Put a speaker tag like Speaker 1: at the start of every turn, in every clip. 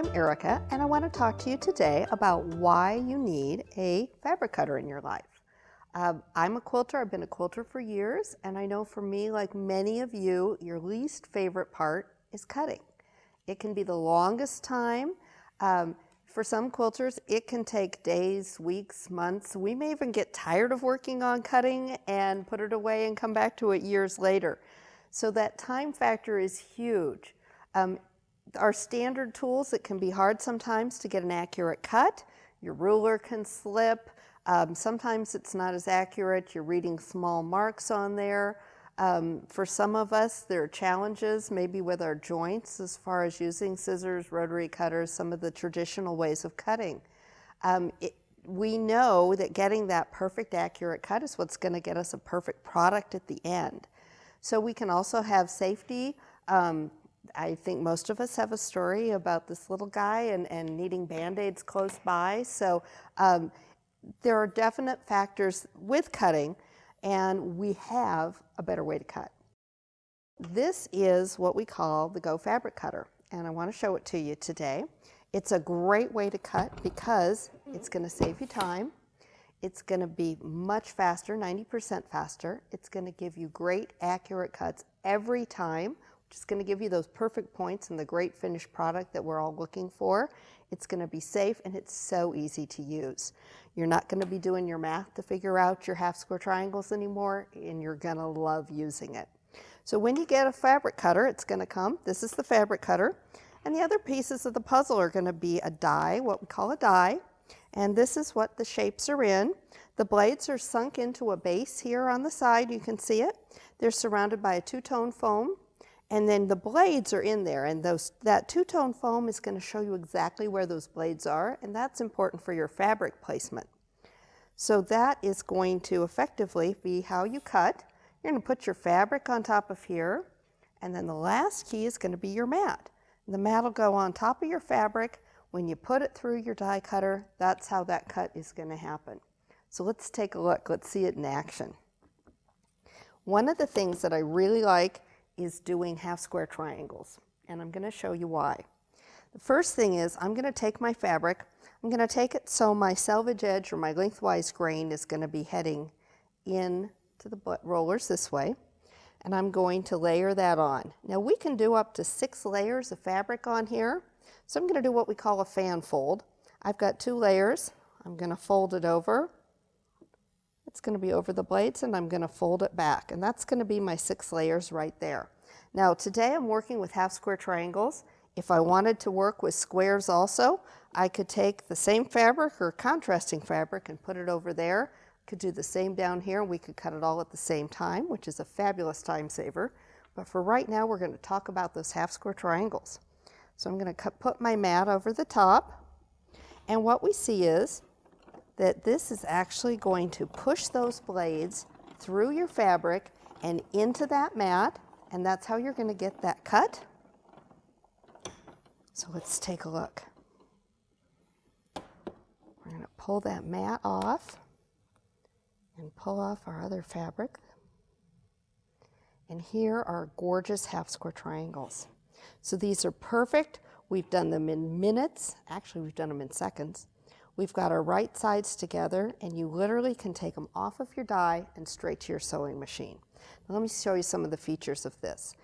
Speaker 1: I'm Erica, and I want to talk to you today about why you need a fabric cutter in your life. I'm a quilter. I've been a quilter for years, and I know for me, like many of you, your least favorite part is cutting. It can be the longest time. For some quilters, it can take days, weeks, months. We may even get tired of working on cutting and put it away and come back to it years later. So that time factor is huge. Our standard tools, it can be hard sometimes to get an accurate cut. Your ruler can slip. Sometimes it's not as accurate. You're reading small marks on there. For some of us, there are challenges maybe with our joints as far as using scissors, rotary cutters, some of the traditional ways of cutting. We know that getting that perfect accurate cut is what's going to get us a perfect product at the end. So we can also have safety. I think most of us have a story about this little guy and needing Band-Aids close by. So there are definite factors with cutting, and we have a better way to cut. This is what we call the Go Fabric Cutter, and I want to show it to you today. It's a great way to cut because it's going to save you time. It's going to be much faster, 90% faster. It's going to give you great accurate cuts every time, which is going to give you those perfect points and the great finished product that we're all looking for. It's going to be safe, and it's so easy to use. You're not going to be doing your math to figure out your half square triangles anymore, and you're going to love using it. So when you get a fabric cutter, it's going to come. This is the fabric cutter, and the other pieces of the puzzle are going to be a die, what we call a die, and this is what the shapes are in. The blades are sunk into a base here on the side. You can see it. They're surrounded by a two-tone foam. And then the blades are in there, and that two-tone foam is going to show you exactly where those blades are, and that's important for your fabric placement. So that is going to effectively be how you cut. You're going to put your fabric on top of here, and then the last key is going to be your mat. The mat will go on top of your fabric. When you put it through your die cutter, that's how that cut is going to happen. So let's take a look. Let's see it in action. One of the things that I really like is doing half square triangles, and I'm going to show you why. The first thing is I'm going to take my fabric, I'm going to take it so my selvage edge or my lengthwise grain is going to be heading in to the rollers this way, and I'm going to layer that on. Now we can do up to 6 layers of fabric on here, so I'm going to do what we call a fan fold. I've got 2 layers. I'm going to fold it over. It's going to be over the blades, and I'm going to fold it back, and that's going to be my 6 layers right there. Now today I'm working with half square triangles. If I wanted to work with squares also, I could take the same fabric or contrasting fabric and put it over there. Could do the same down here, and we could cut it all at the same time, which is a fabulous time saver. But for right now, we're going to talk about those half square triangles. So I'm going to put my mat over the top, and what we see is that this is actually going to push those blades through your fabric and into that mat, and that's how you're going to get that cut. So let's take a look. We're going to pull that mat off and pull off our other fabric. And here are gorgeous half square triangles. So these are perfect. We've done them in minutes. Actually, we've done them in seconds. We've got our right sides together, and you literally can take them off of your die and straight to your sewing machine. Now let me show you some of the features of this.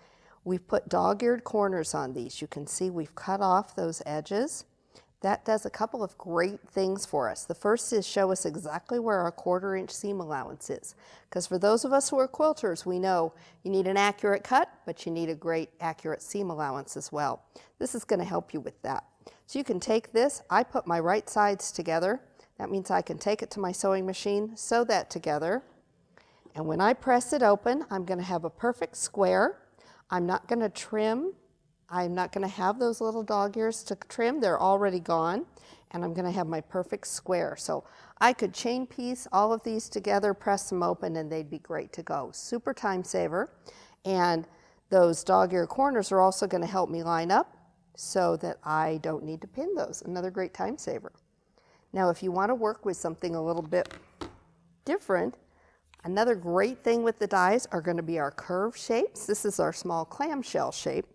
Speaker 1: We've put dog-eared corners on these. You can see we've cut off those edges. That does a couple of great things for us. The first is show us exactly where our 1/4 inch seam allowance is. Because for those of us who are quilters, we know you need an accurate cut, but you need a great accurate seam allowance as well. This is going to help you with that. So you can take this, I put my right sides together. That means I can take it to my sewing machine, sew that together, and when I press it open, I'm going to have a perfect square. I'm not going to trim. I'm not going to have those little dog ears to trim. They're already gone, and I'm going to have my perfect square. So I could chain piece all of these together, press them open, and they'd be great to go. Super time saver, and those dog ear corners are also going to help me line up so that I don't need to pin those. Another great time saver. Now, if you want to work with something a little bit different, another great thing with the dies are going to be our curved shapes. This is our small clamshell shape.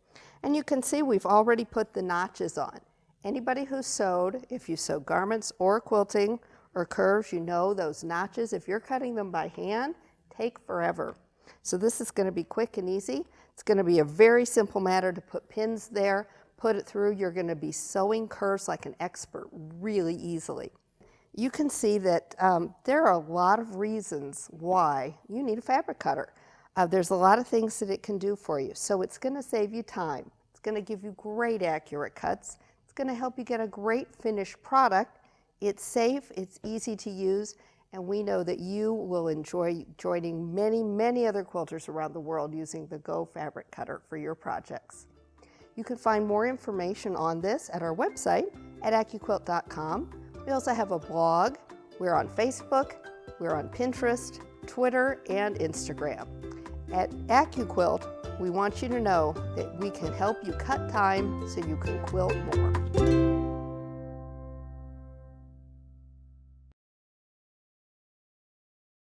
Speaker 1: And you can see we've already put the notches on. Anybody who's sewed, if you sew garments or quilting or curves, you know those notches, if you're cutting them by hand, take forever. So this is going to be quick and easy. It's going to be a very simple matter to put pins there, put it through. You're going to be sewing curves like an expert really easily. You can see that there are a lot of reasons why you need a fabric cutter. There's a lot of things that it can do for you. So it's going to save you time. It's going to give you great accurate cuts. It's going to help you get a great finished product. It's safe, it's easy to use, and we know that you will enjoy joining many, many other quilters around the world using the Go Fabric Cutter for your projects. You can find more information on this at our website at AccuQuilt.com. We also have a blog. We're on Facebook, we're on Pinterest, Twitter, and Instagram. At AccuQuilt, we want you to know that we can help you cut time so you can quilt more.